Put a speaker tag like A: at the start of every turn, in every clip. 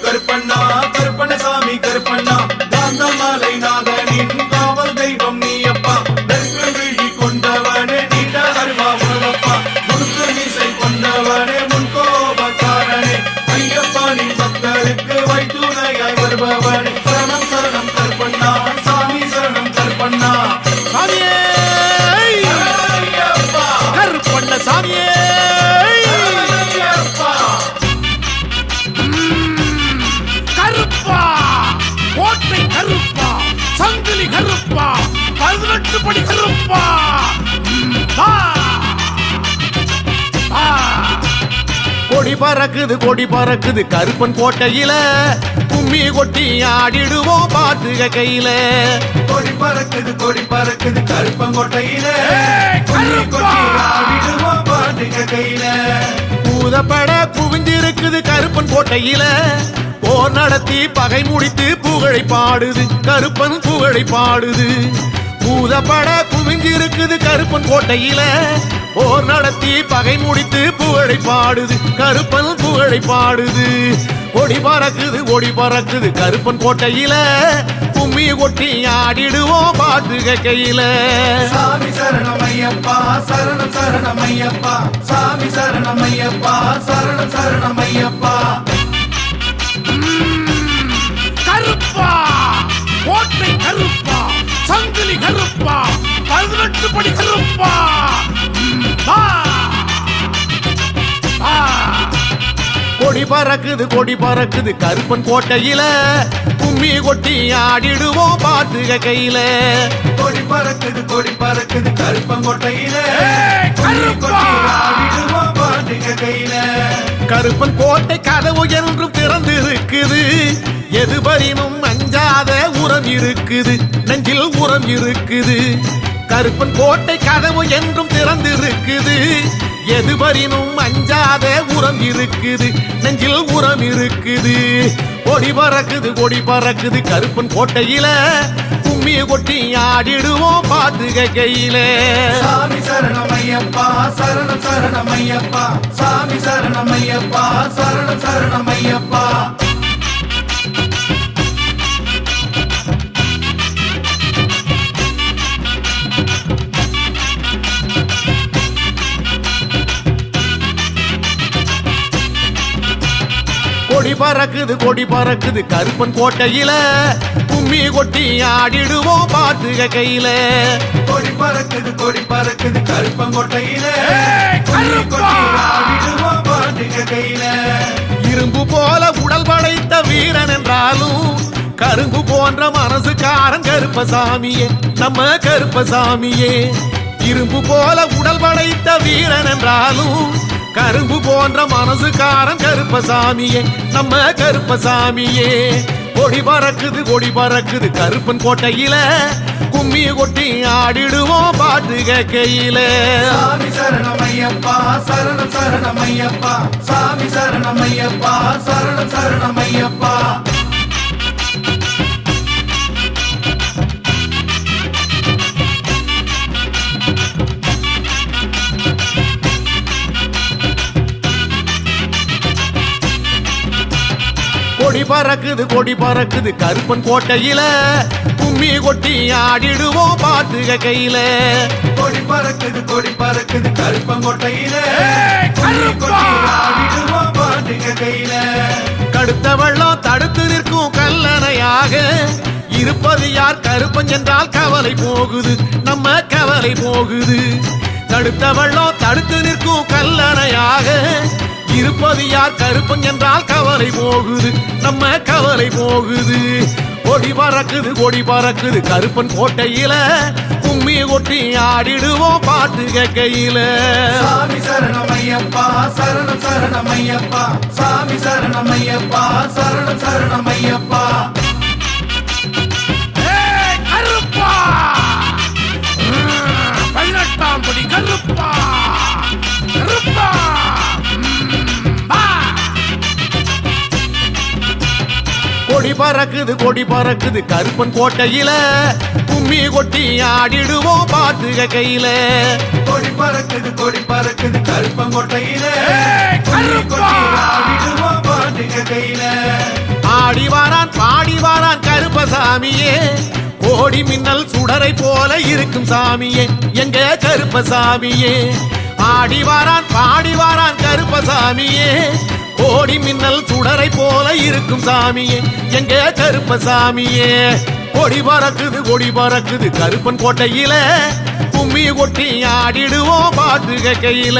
A: கருப்பண்ணா கருப்பண்ணசாமி கருப்பண்ணா காந்தமாலை நாதனின் காவல் தெய்வம் நீயப்பா நெருப்பு விழி கொண்டவனே நீண்ட அருவா உணவப்பா முழுக்க மீசை கொண்டவனே முன்கோபக்காரனே ஐயப்பா நீ பக்தருக்கு வைத்துணையாய் வருபவனே சரணம் சரணம் கருப்பண்ணா சாமி சரணம் கருப்பண்ணா
B: சாமியே கருப்பண்ண சாமியே கருப்பா கோட்டை கருப்பா சங்கிலி கருப்பா 18 படி கருப்பா கொடி பறக்குது கருப்பன் கோட்டையில கும்மி கொட்டி ஆடிடுவோம் பாட்டுக கையில
A: கொடி பறக்குது கருப்பன் கோட்டையில கும்மி கொட்டி ஆடிடுவோம் பாட்டுக கையில
B: பூதப்பட குவிஞ்சிருக்குது கருப்பன் கோட்டையில போர் நடத்தி பகை முடித்து புகழை பாடுது கருப்பன் புகழை பாடுது பூதப்பட குவிஞ்சிருக்குது கருப்பன் கோட்டையில போர் நடத்தி பகை முடித்து புகழை பாடுது கருப்பன் புகழை பாடுது கொடி பறக்குது கருப்பன் கோட்டையில கும்மி கொட்டி ஆடிடுவோம் பாட்டுக கையில
A: சாமி சரணமையப்பா சரணம் சரணமையப்பா சாமி சரணமையப்பா சரணம் சரணமையப்பா
B: கருப்பா கோட்டை கருப்பா சங்கிலி கருப்பா 18 படி கருப்பா கொடி பறக்குது கருப்பன் கோட்டையில கும்மி கொட்டி ஆடிடுவோம் பாட்டுக கையில
A: கொடி பறக்குது கருப்பன் கோட்டையில கும்மி கொட்டி ஆடிடுவோம் பாட்டுக கையில
B: கருப்பன் கோட்டை கதவு என்றும் திறந்து இருக்குது எதுபரினும் அஞ்சாத உரம் இருக்குது நெஞ்சில் உரம் இருக்குது கருப்பன் கோட்டை கதவு என்றும் திறந்து இருக்குது எதுபரினும் அஞ்சாத உரம் இருக்குது நெஞ்சில் உரம் இருக்குது கொடி பறக்குது கருப்பன் கோட்டையில கும்மி கொட்டி ஆடிடுவோம் பாட்டுக கையில
A: சாமி சரணமையப்பா சரணம் சரணமையப்பா சாமி சரணமையப்பா சரணம் சரணமையப்பா
B: கொடி பறக்குது கருப்பன் கோட்டையில கும்மி கொட்டி ஆடிடுவோம் பாட்டுக கையில
A: கொடி பறக்குது கருப்பன் கோட்டையில கும்மி கொட்டி ஆடிடுவோம் பாட்டுக கையில
B: இரும்பு போல உடல் படைத்த வீரன் என்றாலும் கரும்பு போன்ற மனசுக்காரன் கருப்பசாமியே நம்ம கருப்பசாமியே இரும்பு போல உடல் படைத்த வீரன் என்றாலும் கரும்பு போன்ற மனசுக்காரன் கருப்பசாமியே நம்ம கருப்பசாமியே கொடி பறக்குது கருப்பன் கோட்டையில கும்மி கொட்டி ஆடிடுவோம் பாட்டுக கையில
A: சாமி சரணமையப்பா சரணம் சரணமையப்பா சாமி சரணமையப்பா சரணம் சரணமையப்பா
B: கொடி பறக்குது கருப்பன் கோட்டையில கும்மி கொட்டி ஆடிடுவோம் பாட்டுக கையில
A: கொடி பறக்குது கருப்பன் கோட்டையில கும்மி கொட்டி ஆடிடுவோம் பாட்டுக கையில
B: கடுத்த வெள்ளம் தடுத்து நிற்கும் கல்லணையாக இருப்பது யார் கருப்பன் என்றால் கவலை போகுது நம்ம கவலை போகுது தடுத்த வெள்ளம் தடுத்து நிற்கும் கல்லணையாக இருப்பது யார் கருப்பன் என்றால் கவலை போகுது நம்ம கவலை போகுது கொடி பறக்குது கருப்பன் கோட்டையில கும்மி கொட்டி ஆடிடுவோம் பாட்டுக கையில
A: சாமி சரணமையப்பா சரணம் சரணமையப்பா சாமி சரணமையப்பா சரணம் சரணமையப்பா
B: கருப்பா 18 படி கருப்பா கருப்பா கொடி பறக்குது கருப்பன் கோட்டையில கும்மி கொட்டி ஆடிடுவோம் பாட்டு கையில.
A: கொடி பறக்குது கருப்பங்கோட்டையில கும்மி கொட்டி ஆடிடுவோம் பாட்டு கையில.
B: ஆடி வாரான் பாடி வாரான் கருப்பசாமியே, கோடி மின்னல் சுடரை போல இருக்கும் சாமியே எங்க கருப்பசாமியே. ஆடி வாரான் பாடி வாரான் கருப்பசாமியே, கோடி மின்னல் சுடரை போல இருக்கும் சாமியே எங்க கருப்பசாமியே. கொடி பறக்குது கருப்பன் கோட்டையில கும்மி கொட்டி ஆடிடுவோம் பாட்டு கையில.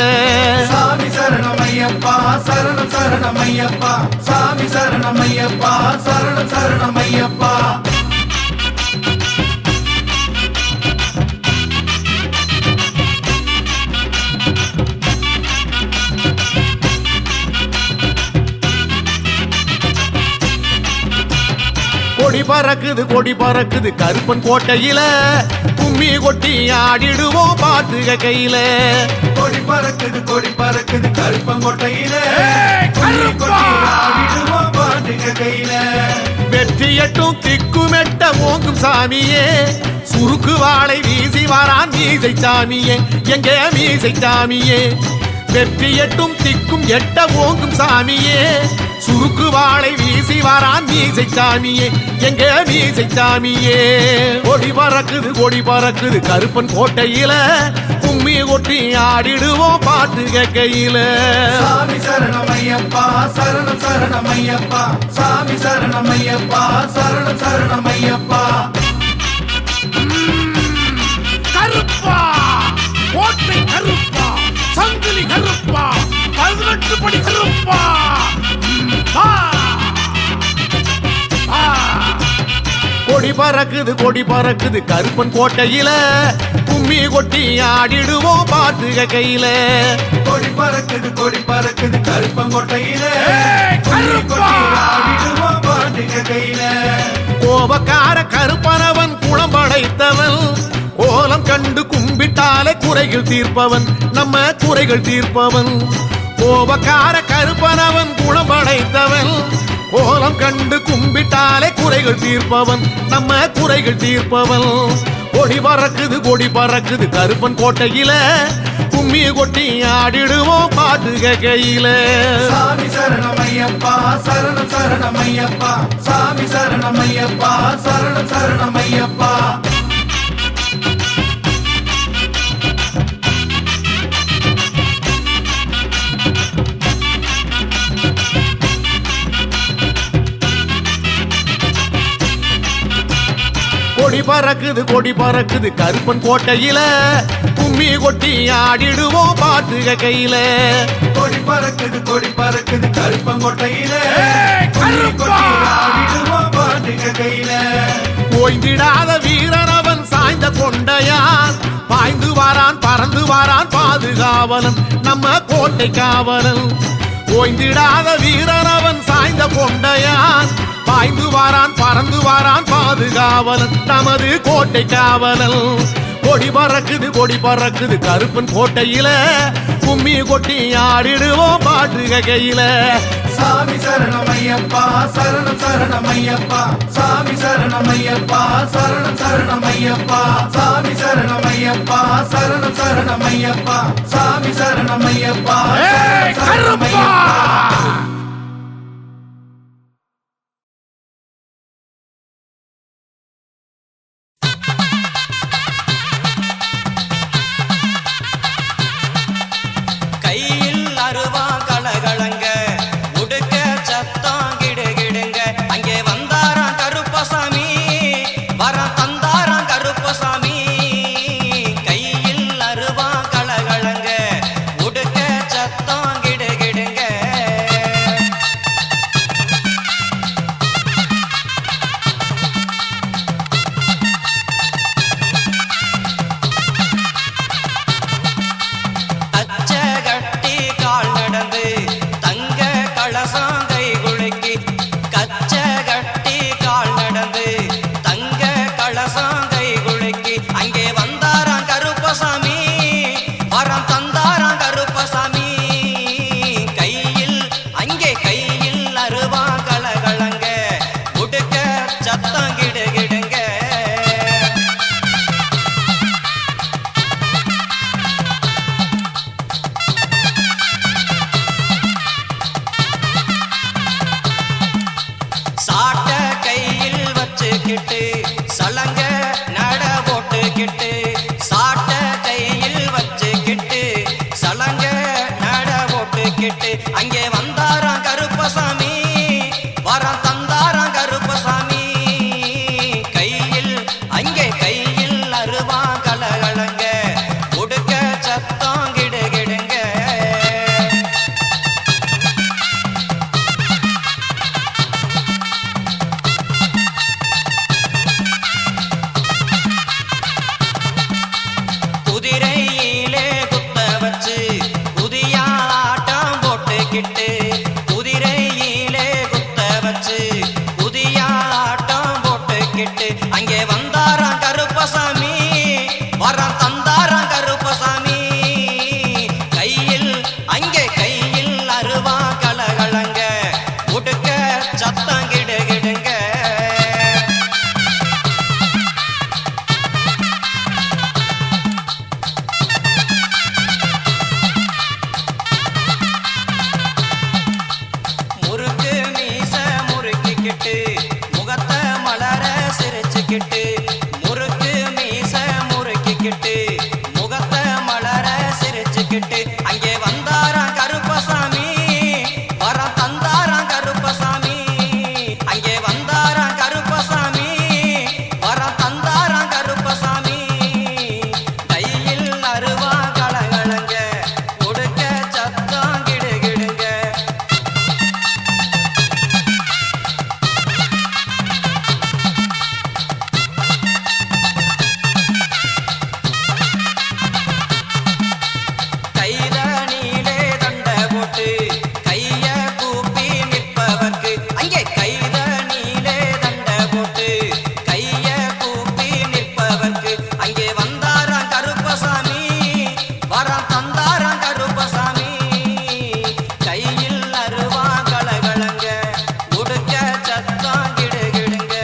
A: சாமி சரணமையப்பா சரணம் சரணமையப்பா, சாமி சரணமையப்பா சரணம் சரணமையப்பா.
B: கொடி பறக்குது கருப்பன் கோட்டையில கும்மி கொட்டி ஆடிடுவோம் பாட்டு கையில.
A: கொடி பறக்குது கருப்பங்கோட்டையில கும்மி கொட்டி ஆடிடுவோம் பாட்டு கையில.
B: வெற்றி எட்டும் திக்குமெட்ட ஓங்கும் சாமியே, சுருக்கு வாளை வீசி வாரான் மீசை சாமியே எங்க மீசை சாமியே. வெற்றி எட்டும் திக்கும் எட்ட ஓங்கும் சாமியே, சுருக்கு வாளை வீசி வாரான் மீசை சாமியே எங்க மீசை சாமியே. கொடி பறக்குது கருப்பன் கோட்டையில கும்மி கொட்டி ஆடிடுவோம் பாட்டு கையில.
A: சாமி சரணமையப்பா சரணம் சரணமையப்பா, சாமி சரணமையப்பா சரணம் சரணமையப்பா.
B: கருப்பா கோட்டை கருப்பா, சங்கிலி கருப்பா, 18 படி கருப்பா. கொடி பறக்குது கருப்பன் கோட்டையில கும்மி கொட்டி ஆடிடுவோம் பாட்டு கையில.
A: கொடி பறக்குது கருப்பங்கோட்டையில கும்மி கொட்டி ஆடிடுவோம் பாட்டு கையில.
B: கோபக்கார கருப்பனவன் குளம் படைத்தவன், கோலம் கண்டு கும்பிட்டாலே குறைகள் தீர்ப்பவன் நம்ம குறைகள் தீர்ப்பவன். கோபக்கார கருப்பனவன் குளம் படைத்தவன், கோலம் கண்டு கும்பிட்டாலே குறைகள் தீர்ப்பவன் நம்ம குறைகள் தீர்ப்பவன். கொடி பறக்குது கருப்பன் கோட்டையில கும்மி கொட்டி ஆடிடுவோம் பாட்டு கையில.
A: சாமி சரணமையப்பா சரணம் சரணமையப்பா, சாமி சரணமையப்பா சரணம் சரணமையப்பா.
B: கொடி பறக்குது கருப்பன் கோட்டையில கும்மி கொட்டி ஆடிடுவோம் பாட்டு கையில.
A: கொடி பறக்குது கருப்பங்கோட்டையில கும்மி கொட்டி ஆடிடுவோம் பாட்டு கையில.
B: ஓய்ந்திடாத வீரனவன் சாய்ந்த கொண்டையான், பாய்ந்து வாரான் பறந்து வாரான் பாதுகாவலன் நம்ம கோட்டை காவலன். ஓய்ந்திடாத வீரனவன் சாய்ந்த கொண்டையான், பாய்ந்து வாரான் பறந்து வாரான் பாதுகாவலன் நமது கோட்டை காவலன். கொடி பறக்குது கருப்பன் கோட்டையில கும்மி கொட்டி ஆடிடுவோம் பாட்டு கையில.
A: சாமி சரணமையப்பா சரணம் சரணமையப்பா, சாமி சரணமையப்பா சரணம் சரணமையப்பா, சாமி சரணமையப்பா சரணம் சரணமையப்பா, சாமி சரணமையப்பா சரணம் சரணமையப்பா.
C: வச்சுக்கிட்டு சலங்க நட போட்டுக்கிட்டு சாட்ட கையில் வச்சுக்கிட்டு சலங்க நட போட்டுக்கிட்டு அங்கே வந்தாராம் கருப்பசாமி வரம் தந்தாராம் கருப்பசாமி கையில் அங்கே கையில் அருவா கலகலங்க உடுக்க சத்தம் கிடுகிடுங்க குதிரையிலே குத்த வச்சு குதியாட்டம் போட்டுக்கிட்டு குதிரையிலே குத்த வச்சு குதியாட்டம் போட்டுக்கிட்டு அங்கே வந்தாராம் கருப்பசாமி வரம் தந்தாராம் கருப்பசாமி கையில் அங்கே கையில் அருவா கலகலங்க உடுக்க சத்தம் கிடுகிடுங்க முறுக்கு மீச முறுக்கிக்கிட்டு முகத்தை மலர சிரிச்சுக்கிட்டு முறுக்கு மீச முறுக்கிக்கிட்டு முகத்தை மலர சிரிச்சுக்கிட்டு அங்கே வந்தாராம் கருப்பசாமி வரம் தந்தாராம் கருப்பசாமி அங்கே வந்தாராம் கருப்பசாமி வரம் தந்தாராம் கருப்பசாமி கையில் அருவா கலகலங்க உடுக்க சத்தம் கிடுகிடுங்க கைதனிலே தண்ட போட்டு கைய கூப்பி நிற்பவர்க்கு அங்கே கைதனிலே தண்ட போட்டு கைய கூப்பி நிற்பவர்க்கு அங்கே வந்தாராம் கருப்பசாமி வரம் தந்தாராம் கருப்பசாமி கையில் அருவா கலகலங்க உடுக்க சத்தம் கிடுகிடுங்க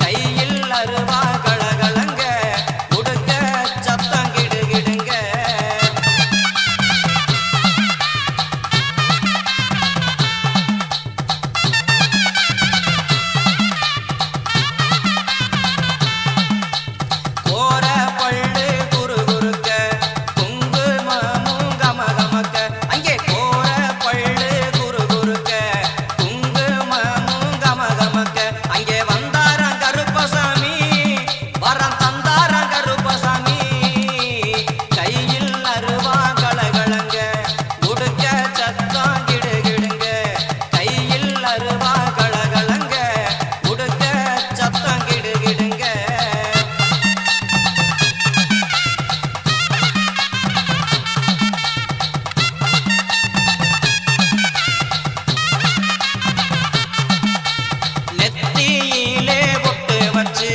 C: கையில் அருவா கலகலங்க உடுக்க சத்தம் கிடுகிடுங்க கோர பள்ளு குறுகுறுக்க குங்குமமும் கமகமக்க அங்கே கோர பள்ளு குறுகுறுக்க குங்குமமும் கமகமக்க அங்கே வந்தாராம் கருப்பசாமி வரம் தந்தாராம் கருப்பசாமி கையில் அருவா கலகலங்க உடுக்க சத்தம் கிடுகிடுங்க கையில் அருவா கலகலங்க உடுக்க சத்தம் கிடுகிடுங்க நெத்தியிலே பொட்டு வச்சு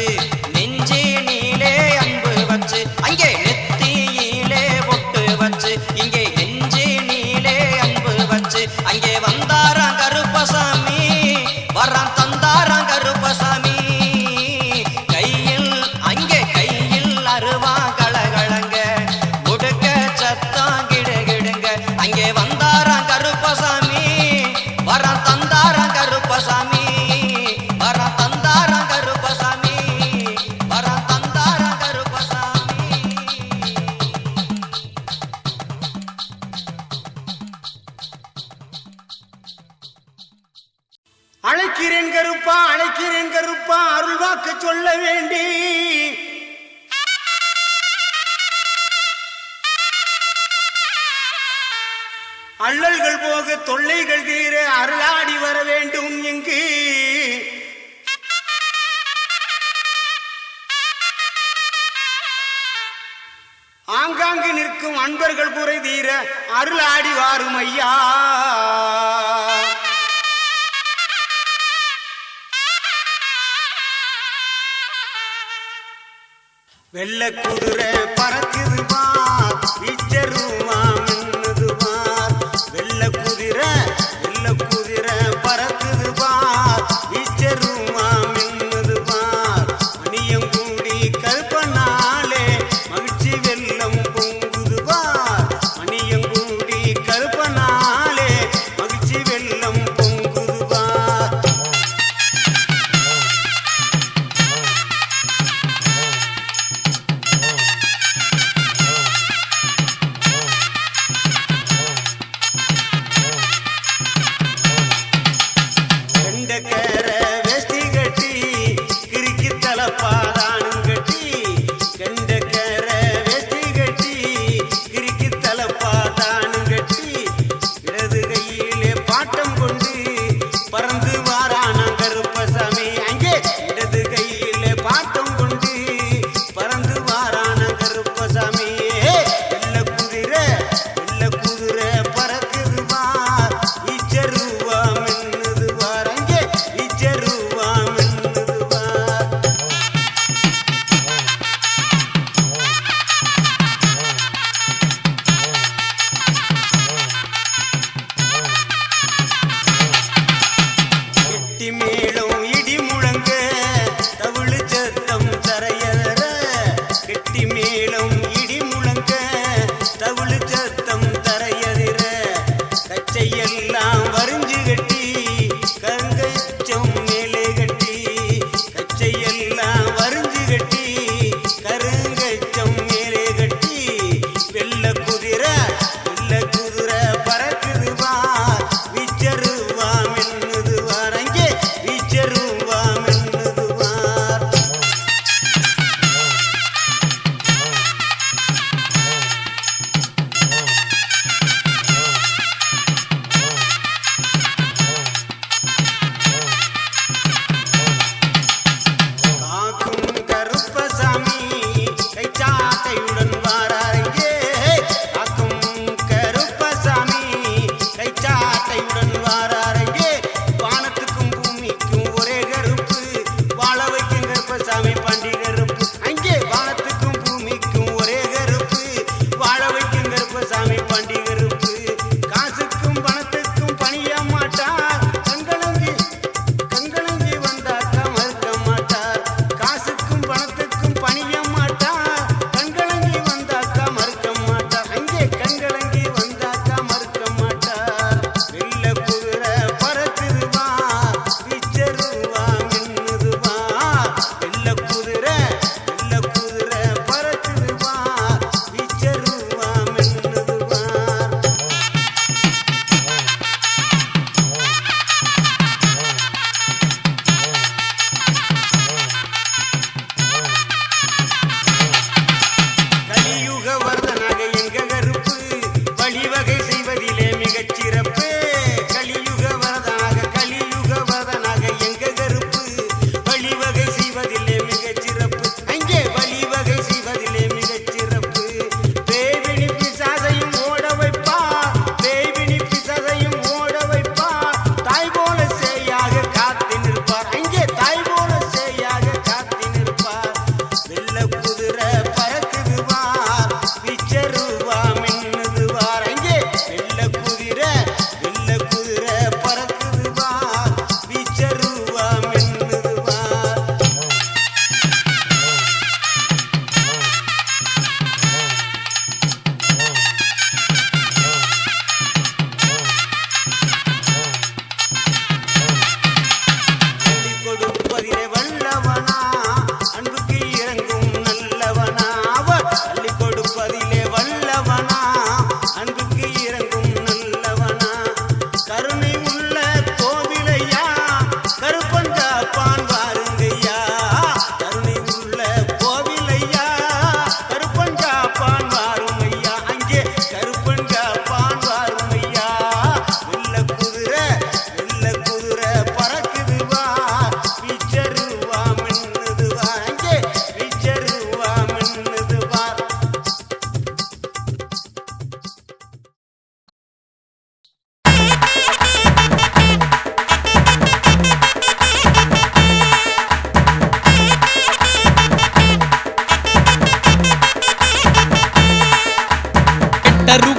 C: நெஞ்சினிலே அன்பு வச்சு அங்கே நெத்தியிலே பொட்டு வச்சு இங்கே நெஞ்சினிலே அன்பு வச்சு அங்கே வந்தாராம் கருப்பசாமி வரம் தந்தாராம் கருப்பசாமி கையில் அங்கே கையில் அருவா கலகலங்க உடுக்க சத்தம் கிடுகிடுங்க அங்கே வந்தாராம் கருப்பசாமி வரம் தந்தாராம் கருப்பசாமி வரம் தந்தாராம் கருப்பசாமி வரம் தந்தாராம் கருப்பசாமி
D: அழைக்கிறேன் கருப்பா அருள் வாக்கு சொல்ல வேண்டி அள்ளல்கள் போக தொல்லைகள் தீர அருளாடி வர வேண்டும் இங்கு ஆங்காங்கு நிற்கும் அன்பர்கள் குறை தீர அருளாடி வாரும் ஐயா வெள்ள குதிரை பறக்குது பார் வீச்சருமா மின்னுது பார் வெள்ள குதிரை பறக்குது பார் வீச்சருமா மின்னுது பார் மணியம் கூடி கருப்பனாலே மகிழ்ச்சி வெள்ளம் பொங்குது பார் மணியம் கூடி கருப்பனாலே மகிழ்ச்சி வெள்ளம் பொங்குது பார்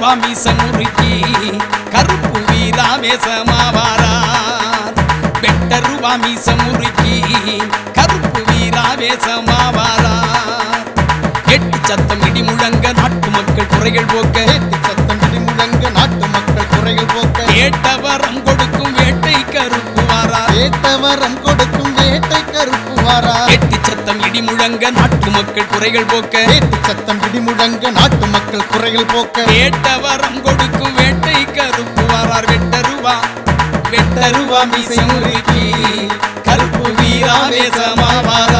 E: ரூபா மீச முறுக்கி கருப்பு வீராவேசமாவாரார். வெட்ட ரூபா மீச முறுக்கி கருப்பு வீராவேசமாவாரார். எட்டு சத்தம் இடி முழங்க நாட்டு மக்கள் குறைகள் போக்க,
B: எட்டு சத்தம் இடி முழங்க நாட்டு மக்கள் குறைகள் போக்க,
E: ஏட்டவரம் கொடுக்கும் வேட்டை கருப்பு வாரார்.
B: ஏட்டவரம் கொடுக்கும் வேட்டை கருப்பு வாரார்.
E: எட்டு சத்தம் இடி முழங்க நாட்டு மக்கள் குறைகள் போக்க,
B: எட்டு சத்தம் இடி முழங்க நாட்டு மக்கள் குறைகள் போக்க,
E: ஏட்டவரம் கொடுக்கும் வேட்டை கருப்பு வாரார். வெட்ட ரூபா மீசை முறுக்கி கருப்பு வீராவேசமாவாரார்.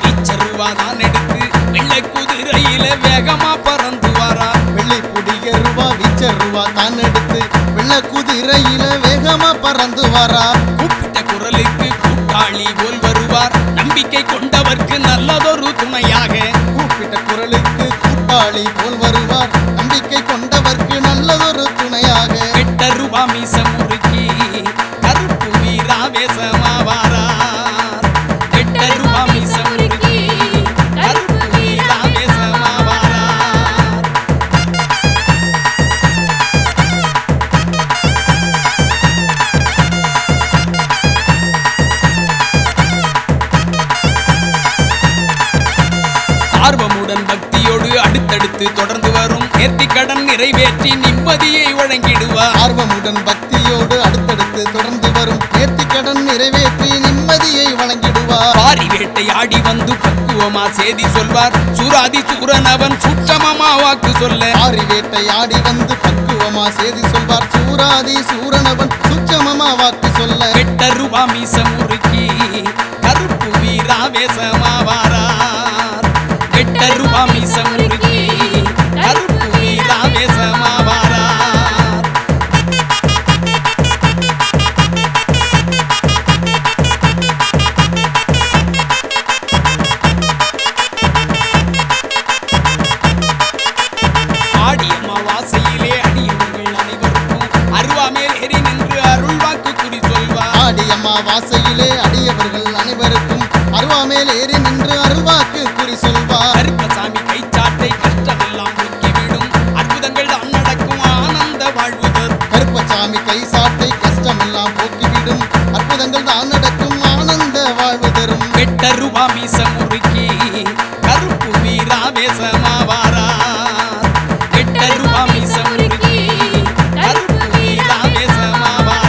E: வீச்சருவா தான் எடுத்து வெள்ளை குதிரையில வேகமா பறந்து வாரா.
B: வெள்ளை புடிய ரூபா வீச்சருவா தான் எடுத்து வெள்ளை குதிரையில வேகமா பறந்து வாரா.
E: கூப்பிட்ட குரலுக்கு கூட்டாளி போல் வருவார். நம்பிக்கை கொண்டவர்க்கு நல்லதொரு துணையாக.
B: கூப்பிட்ட குரலுக்கு கூட்டாளி போல் வருவார். நம்பிக்கை கொண்டவர்க்கு நல்லதொரு துணையாக.
E: வெட்ட ரூபா மீச முறுக்கி கருப்பு வீராவேசமாவாரார். வெட்ட ரூபா மீச முறுக்கி கருப்பு வீராவேசமாவாரார். ஆர்வமுடன் பக்தியோடு அடுத்தடுத்து தொடர்ந்து வரும் நேர்த்திக்கடன் நிறைவேற்றி நிம்மதியை வழங்கிடுவார்.
B: ஆர்வமுடன் பக்தியோடு அடுத்தடுத்து தொடர்ந்து வரும் நேர்த்திக்கடன் நிறைவேற்றி நிம்மதியை வழங்கிடுவார்.
E: பாரி வேட்டை ஆடி வந்து பக்குவமா செய்தி சொல்வார். சூராதி சூரனவன் சுற்றமமா வாக்கு சொல்ல.
B: ஆரி வேட்டை ஆடி வந்து பக்குவமா செய்தி சொல்வார். சூராதி சூரனவன் சுற்றமமா வாக்கு சொல்ல.
E: வெட்ட ரூபா மீச முறுக்கி கருப்பு வீராவேசமாவாரார். வெட்ட ரூபா மீச முறுக்கி கருப்பு வீராவேசமாவாரார். ஆடியம்மா வாசையிலே அடியவர்கள் அனைவருக்கும் அருவாமேல் ஏறி நின்று அருள் வாக்கு குறி சொல்வார்.
B: ஆடியம்மா வாசையிலே அடியவர்கள் அனைவருக்கும் அருவாமேல் ஏறி நின்று அருள்வாக்கு குறி சொல்வார்.
E: கருப்பசாமி கைச்சாட்டை கஷ்டமெல்லாம் போக்கிவிடும். அற்புதங்கள் தான் நடக்கும் ஆனந்த வாழ்வு தரும்.
B: கருப்பசாமி கை சாட்டை கஷ்டமெல்லாம் போக்கிவிடும். அற்புதங்கள் தான் நடக்கும் ஆனந்த வாழ்வு தரும்.
E: வெட்ட ரூபா மீச முறுக்கி கருப்பு வீராவேசமாவாரார். வெட்ட ரூபா மீச முறுக்கி கருப்பு வீராவேசமாவாரார்.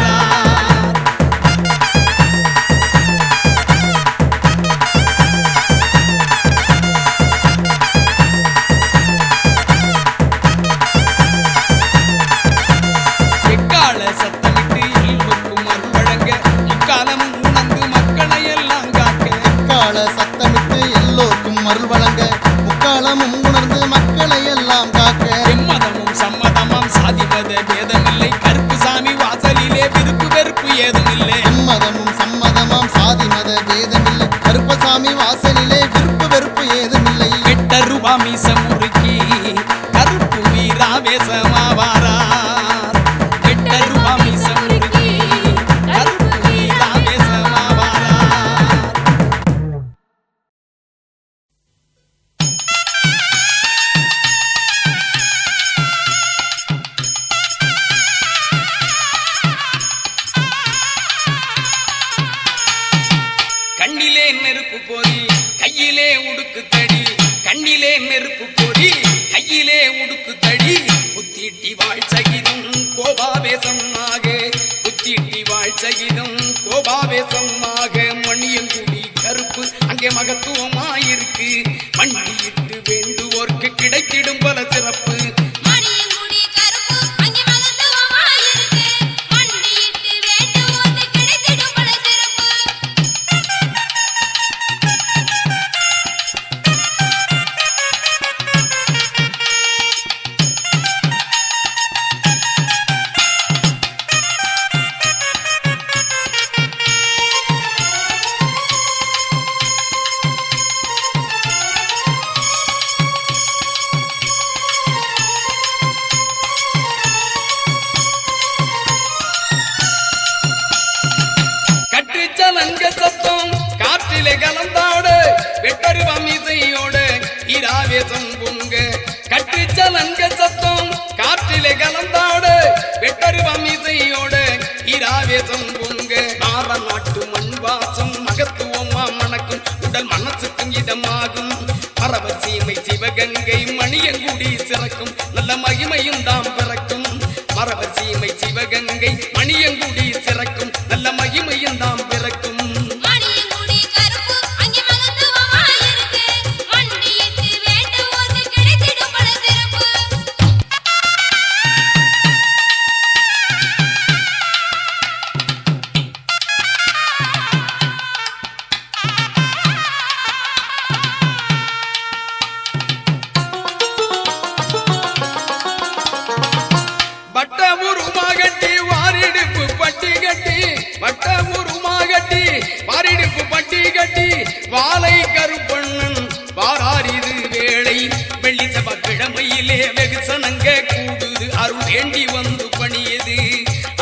E: எக்கால சத்தமிட்டு எல்லோருக்கும் அருள் வழங்க முக்காலமும் உணர்ந்து மக்களை எல்லாம் காக்க.
B: கால சத்தமிட்டு எல்லோருக்கும் அருள் வழங்க முக்காலமும் உணர்ந்து மக்களை எல்லாம் காக்க.
E: எம்மதமும் சம்மதமாம் சாதிமத பேதமில்லை. கருப்புசாமி வாசலிலே விருப்பு வெறுப்பு ஏதுமில்லை.
B: எம்மதமும் சம்மதமாம் சாதி மத பேதமில்லை. கருப்பசாமி வாசலிலே விருப்பு வெறுப்பு ஏதுமில்லை.
E: வெட்ட ரூபா மீச முறுக்கி கருப்பு வீராவேசமாவாரார். வெட்ட ரூபா மீச முறுக்கி கருப்பு வீராவேசமாவாரார். கண்ணிலே நெருப்பு போரி கையிலே உடுக்கு தடி. கண்ணிலே நெருப்பு போரி கையிலே உடுக்கு தடி. குத்திட்டி வாழ் சகிதம் கோபாவேசமாக. குத்திட்டி வாழ் சகிதம் கோபாவேசமாக. மணியங்குடி கருப்பு அங்கே மகத்துவமாயிருக்கு. மண்டியிட்டு வேண்டுவோர்க்கு கிடைத்திடும் பல சிறப்பு.
F: மணியங்குடி கருப்பு அங்கே மகத்துவமாயிருக்கு. மண்டியிட்டு வேண்டுவோர்க்கு கிடைத்திடும் பல சிறப்பு.
E: சலங்க சத்தம் காற்றிலே கலந்தாடு வெட்டருவம் இசையோடு ஈராவேசம் பொங்க கட்டு சலங்க சத்தம் காற்றிலே கலந்தாடு வெட்டருவம் இசையோடு ஈராவேசம் பொங்க ஆற நாட்டு மண் வாசம் மகத்துவமா மணக்கும் உடல் மனசுக்கும் இதமாகும் பரவ சீமை சிவகங்கை மணியங்குடி சிறக்கும் நல்ல மகிமையும் தாம் பிறக்கும் பரவ சீமை சிவகங்கை மணியங்குடி சிறக்கும் நல்ல மகிமையும் தாம் பிறக்கும்
F: மணியங்குடி கருப்பு அங்கே மகத்துவமா இருக்கு மண்டியிட்டு வேண்டுவோர்க்கு கிடைத்திடும் பல சிறப்பு
E: வட்டமுருமாகட்டி வாரிடுப்பு பட்டி கட்டி வட்டமுருமாகட்டி வாரிடுப்பு பட்டி கட்டி வாழை கருப்பண்ணன் வாராரிது வேளை வெள்ளி செவ்வாய்க்கிழமையிலே வெகுசனங்க கூடுது அருள் வேண்டி வந்து பணியது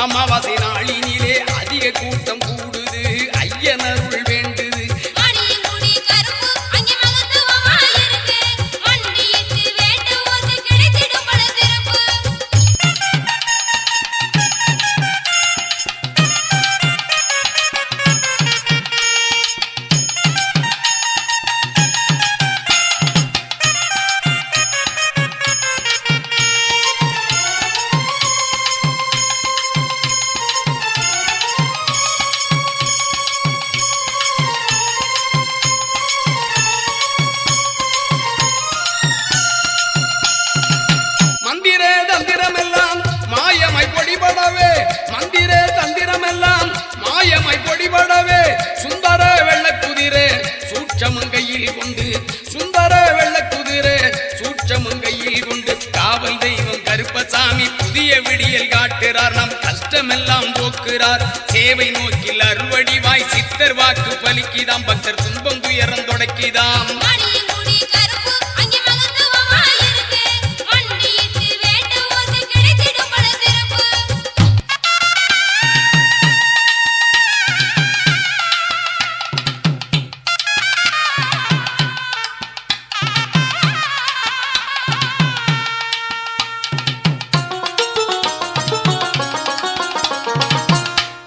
E: அமாவாசை நாளினிலே அதிக கூட்டம் கூடுது ஐயன் அருள் வேண்டுது
F: மணியங்குடி கருப்பு அங்கே மகத்துவமா இருக்கு மண்டியிட்டு வேண்டுவோர்க்கு கிடைத்திடும் பல சிறப்பு
E: மந்திர தந்திரமெல்லாம் மாயமாய் பொடிபடவே மந்திர தந்திரமெல்லாம் மாயமாய் பொடிபடவே சுந்தர வெள்ளக்குதிரே சூட்சமங்கையில் கொண்டு சுந்தர வெள்ளக்குதிரே சூட்சமங்கையில் கொண்டு காவல் தெய்வம் கருப்பசாமி புதிய விடியல் காட்டுறார் நம் கஷ்டமெல்லாம் போக்குறார் சேவை நோக்கில் அறுவடிவாய் சித்தர் வாக்கு பலிக்குதாம் பக்தர் துன்பம் துயரம் தொடக்கிதாம்
F: மணியங்குடி கருப்பு அங்கே மகத்துவமா இருக்கு மண்டியிட்டு வேண்டுவோர்க்கு கிடைத்திடும் பல சிறப்பு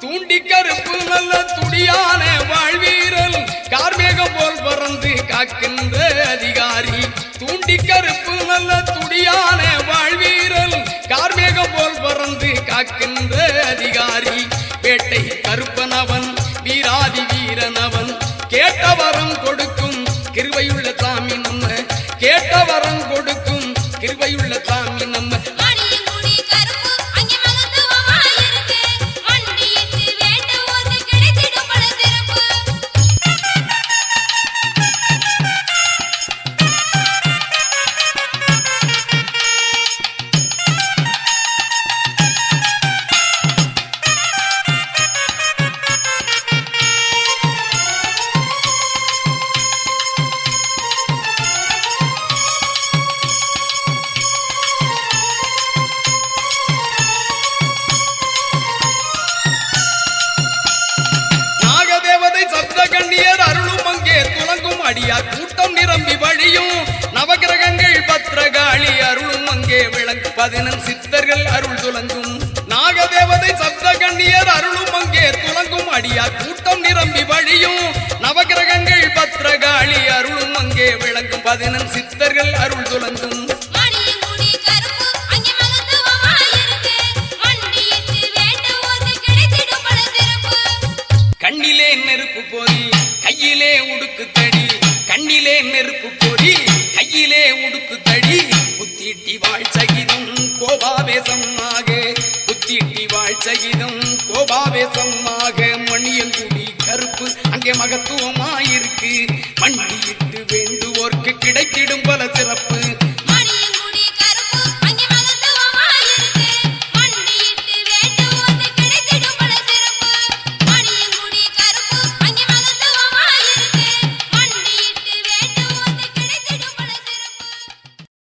E: தூண்டி கருப்பு நல்ல துடியான வாழ்வீரல் கார்மேகம் போல் பறந்து காக்கின்ற அதிகாரி தூண்டி கருப்பு நல்ல துடியான வாழ்வீரல் கார்மேகம் போல் பறந்து காக்கின்ற அதிகாரி வேட்டை கருப்பனவன் வீராதி வீரனவன் கேட்டவரம் கொடுக்கும் கிருபையுள்ள சாமி நம்ம கேட்டவரம் கொடுக்கும் கிருபையுள்ள சாமி நம்ம
F: மணியங்குடி கருப்பு அங்கே மகத்துவமா இருக்கு மண்டியிட்டு வேண்டுவோர்க்கு கிடைத்திடும் பல சிறப்பு
E: நாகதேவதை சப்த கண்ணியர் அருளும் அங்கே துலங்கும் அடியார் கூட்டம் நிரம்பி வழியும் நவகிரகங்கள் பத்ரகாளி அருளும் அங்கே விளங்கும் 11 சித்தர்கள் அருள் துலங்கும் நாகதேவதை சப்த கண்ணியர் அருளும் அங்கே துலங்கும் அடியார் கூட்டம் நிரம்பி வழியும் நவகிரகங்கள் பத்ரகாளி அருளும் அங்கே விளங்கும் 11 சித்தர்கள் அருள் துலங்கும்
F: மணியங்குடி கருப்பு அங்கே மகத்துவமா இருக்கு மண்டியிட்டு வேண்டுவோர்க்கு கிடைத்திடும் பல சிறப்பு
E: கண்ணிலே நெருப்பு போரி கையிலே உடுக்கு தடி கண்ணிலே நெருப்பு போரி கையிலே உடுக்கு தடி குத்திட்டி வாழ் சகிதம் கோபாவேசமாக குத்திட்டி வாழ் சகிதம் கோபாவேசமாக மணியங்குடி கருப்பு அங்கே மகத்துவமாயிருக்கு மண்டியிட்டு வேண்டுவோர்க்கு கிடைத்திடும் பல சிறப்பு